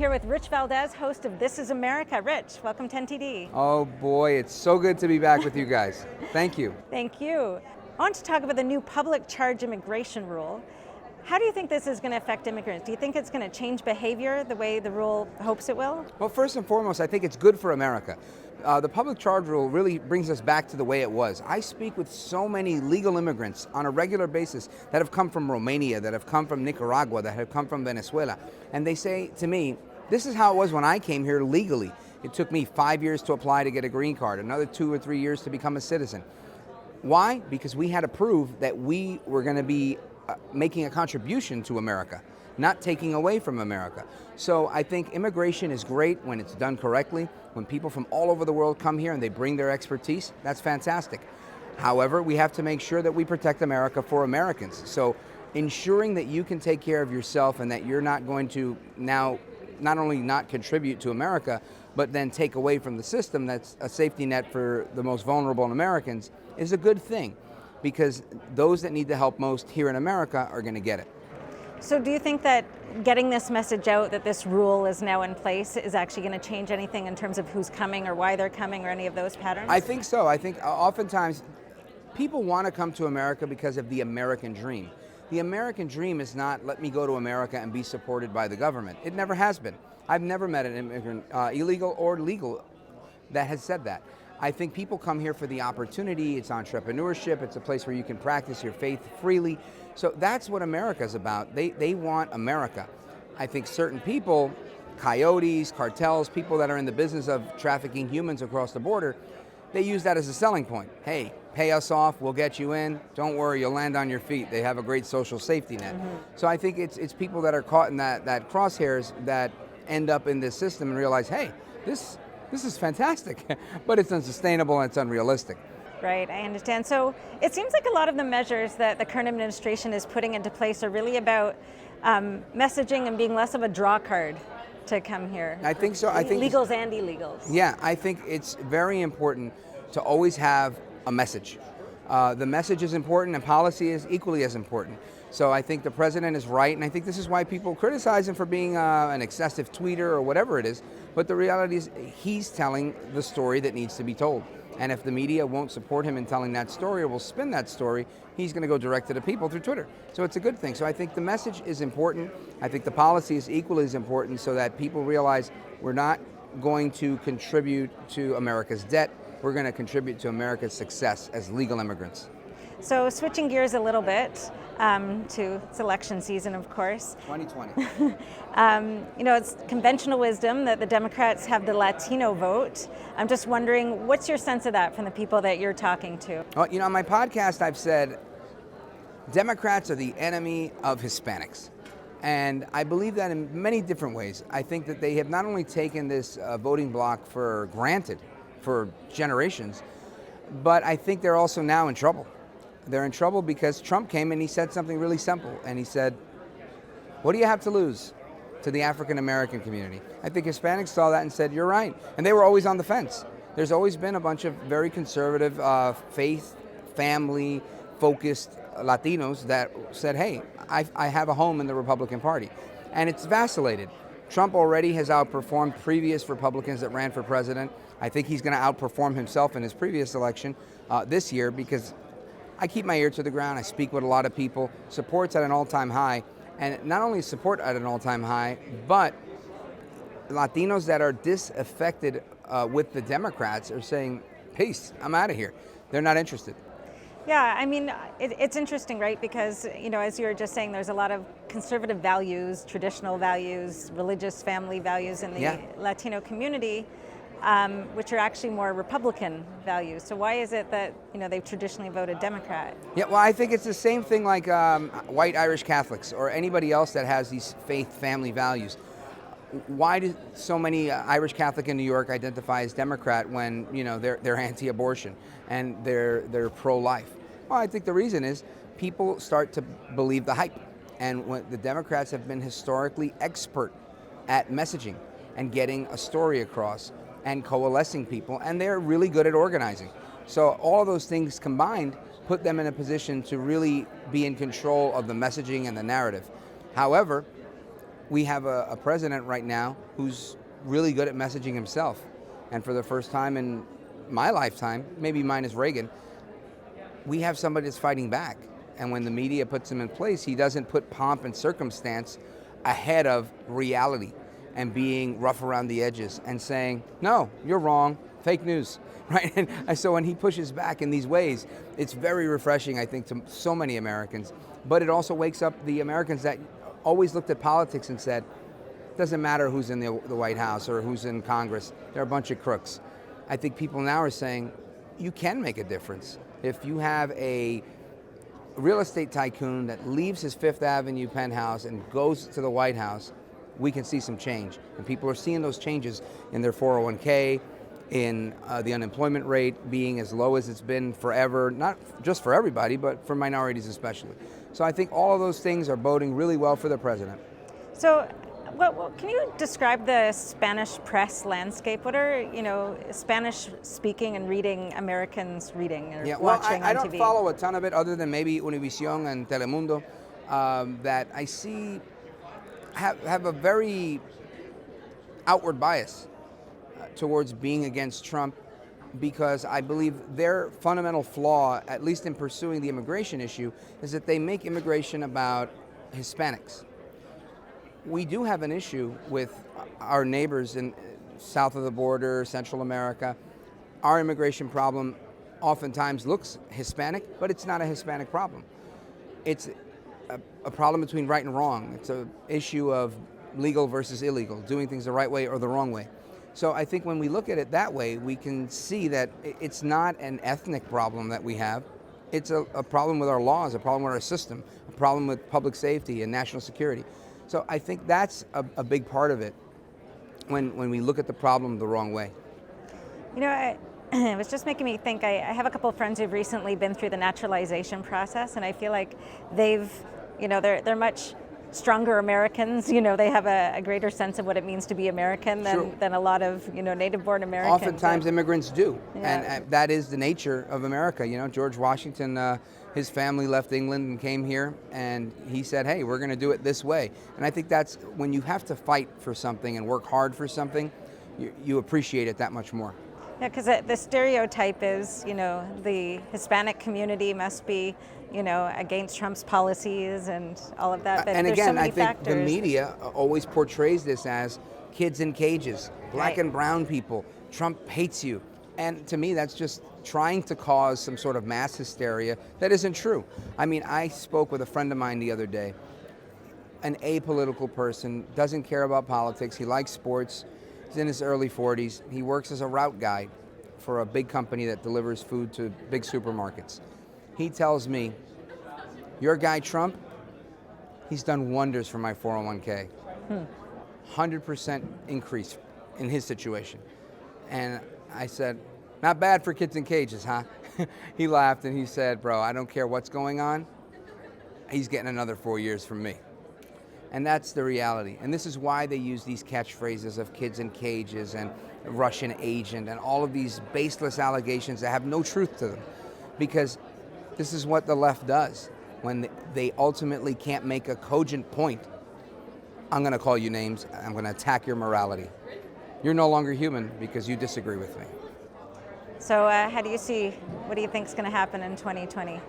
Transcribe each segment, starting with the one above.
here with Rich Valdes, host of This is America. Rich, welcome to NTD. Oh boy, it's so good to be back with you guys. Thank you. Thank you. I want to talk about the new public charge immigration rule. How do you think this is going to affect immigrants? Do you think it's going to change behavior the way the rule hopes it will? Well, first and foremost, I think it's good for America. The public charge rule really brings us back to the way it was. I speak with so many legal immigrants on a regular basis that have come from Romania, that have come from Nicaragua, that have come from Venezuela, and they say to me, this is how it was when I came here legally. It took me 5 years to apply to get a green card, another 2 or 3 years to become a citizen. Why? Because we had to prove that we were going to be making a contribution to America, not taking away from America. So I think immigration is great when it's done correctly. When people from all over the world come here and they bring their expertise, that's fantastic. However, we have to make sure that we protect America for Americans. So ensuring that you can take care of yourself and that you're not going to now not only not contribute to America, but then take away from the system that's a safety net for the most vulnerable Americans is a good thing, because those that need the help most here in America are going to get it. So do you think that getting this message out that this rule is now in place is actually going to change anything in terms of who's coming or why they're coming or any of those patterns? I think so. I think oftentimes people want to come to America because of the American dream. The American dream is not let me go to America and be supported by the government. It never has been. I've never met an immigrant, illegal or legal, that has said that. I think people come here for the opportunity. It's entrepreneurship. It's a place where you can practice your faith freely. So that's what America's about. They want America. I think certain people, coyotes, cartels, people that are in the business of trafficking humans across the border, they use that as a selling point. Hey, pay us off, we'll get you in. Don't worry, you'll land on your feet. They have a great social safety net. Mm-hmm. So I think it's people that are caught in that crosshairs that end up in this system and realize, hey, this is fantastic, but it's unsustainable and it's unrealistic. Right, I understand. So it seems like a lot of the measures that the current administration is putting into place are really about messaging and being less of a draw card to come here. I think so. I think legals and illegals. Yeah, I think it's very important to always have a message. The message is important and policy is equally as important. So I think the president is right, and I think this is why people criticize him for being an excessive tweeter or whatever it is. But the reality is he's telling the story that needs to be told. And if the media won't support him in telling that story or will spin that story, he's going to go direct to the people through Twitter. So it's a good thing. So I think the message is important. I think the policy is equally as important so that people realize we're not going to contribute to America's debt. We're going to contribute to America's success as legal immigrants. So switching gears a little bit to it's election season, of course. 2020. It's conventional wisdom that the Democrats have the Latino vote. I'm just wondering, what's your sense of that from the people that you're talking to? Well, on my podcast, I've said Democrats are the enemy of Hispanics. And I believe that in many different ways. I think that they have not only taken this voting bloc for granted for generations, but I think they're also now in trouble. They're in trouble because Trump came and he said something really simple. And he said, what do you have to lose to the African American community? I think Hispanics saw that and said, you're right. And they were always on the fence. There's always been a bunch of very conservative, faith, family focused Latinos that said, hey, I have a home in the Republican Party. And it's vacillated. Trump already has outperformed previous Republicans that ran for president. I think he's going to outperform himself in his previous election this year because I keep my ear to the ground. I speak with a lot of people. Support's at an all-time high. And not only support at an all-time high, but Latinos that are disaffected with the Democrats are saying, peace, I'm out of here. They're not interested. Yeah, I mean, it's interesting, right? Because, as you were just saying, there's a lot of conservative values, traditional values, religious family values in the Latino community, which are actually more Republican values. So why is it that, they've traditionally voted Democrat? Yeah, well, I think it's the same thing like white Irish Catholics or anybody else that has these faith family values. Why do so many Irish Catholic in New York identify as Democrat when they're anti-abortion and they're pro-life? Well, I think the reason is people start to believe the hype, and when the Democrats have been historically expert at messaging and getting a story across and coalescing people, and they're really good at organizing. So all of those things combined put them in a position to really be in control of the messaging and the narrative. However, we have a president right now who's really good at messaging himself. And for the first time in my lifetime, maybe minus Reagan, we have somebody that's fighting back. And when the media puts him in place, he doesn't put pomp and circumstance ahead of reality and being rough around the edges and saying, no, you're wrong, fake news, right? And so when he pushes back in these ways, it's very refreshing, I think, to so many Americans. But it also wakes up the Americans that always looked at politics and said, it doesn't matter who's in the White House or who's in Congress, they're a bunch of crooks. I think people now are saying, you can make a difference. If you have a real estate tycoon that leaves his Fifth Avenue penthouse and goes to the White House, we can see some change. And people are seeing those changes in their 401k, in the unemployment rate being as low as it's been forever, not just for everybody, but for minorities especially. So I think all of those things are boding really well for the president. So, can you describe the Spanish press landscape? What are, Spanish-speaking and reading Americans reading or watching on TV? I don't follow a ton of it other than maybe Univision and Telemundo that I see have a very outward bias towards being against Trump, because I believe their fundamental flaw, at least in pursuing the immigration issue, is that they make immigration about Hispanics. We do have an issue with our neighbors in south of the border, Central America. Our immigration problem oftentimes looks Hispanic, but it's not a Hispanic problem. It's a problem between right and wrong. It's an issue of legal versus illegal, doing things the right way or the wrong way. So I think when we look at it that way, we can see that it's not an ethnic problem that we have. It's a problem with our laws, a problem with our system, a problem with public safety and national security. So I think that's a big part of it when we look at the problem the wrong way. It was just making me think, I have a couple of friends who've recently been through the naturalization process, and I feel like they're much stronger Americans. They have a greater sense of what it means to be American than a lot of native-born Americans. Oftentimes immigrants do, yeah. and that is the nature of America. George Washington, his family left England and came here, and he said, hey, we're going to do it this way. And I think that's when you have to fight for something and work hard for something, you appreciate it that much more. Yeah, because the stereotype is, the Hispanic community must be, against Trump's policies and all of that. But and there's again, so many I think factors. the media always portrays this as kids in cages, black Right. and brown people. Trump hates you. And to me, that's just trying to cause some sort of mass hysteria that isn't true. I mean, I spoke with a friend of mine the other day, an apolitical person, doesn't care about politics. He likes sports. He's in his early 40s. He works as a route guide for a big company that delivers food to big supermarkets. He tells me, your guy Trump, he's done wonders for my 401k. 100% increase in his situation. And I said, not bad for kids in cages, huh? He laughed and he said, bro, I don't care what's going on. He's getting another 4 years from me. And that's the reality. And this is why they use these catchphrases of kids in cages and Russian agent and all of these baseless allegations that have no truth to them. Because this is what the left does. When they ultimately can't make a cogent point, I'm going to call you names. I'm going to attack your morality. You're no longer human because you disagree with me. So what do you think is going to happen in 2020?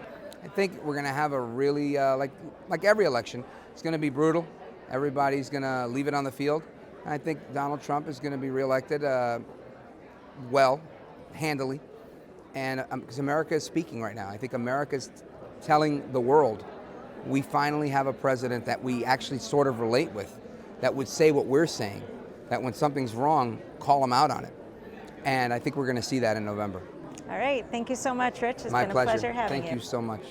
I think we're going to have a really, like every election, it's going to be brutal. Everybody's going to leave it on the field. And I think Donald Trump is going to be reelected handily. And because America is speaking right now. I think America is telling the world we finally have a president that we actually sort of relate with, that would say what we're saying, that when something's wrong, call him out on it. And I think we're going to see that in November. All right. Thank you so much, Rich. It's My been pleasure. a pleasure having you. Thank you so much.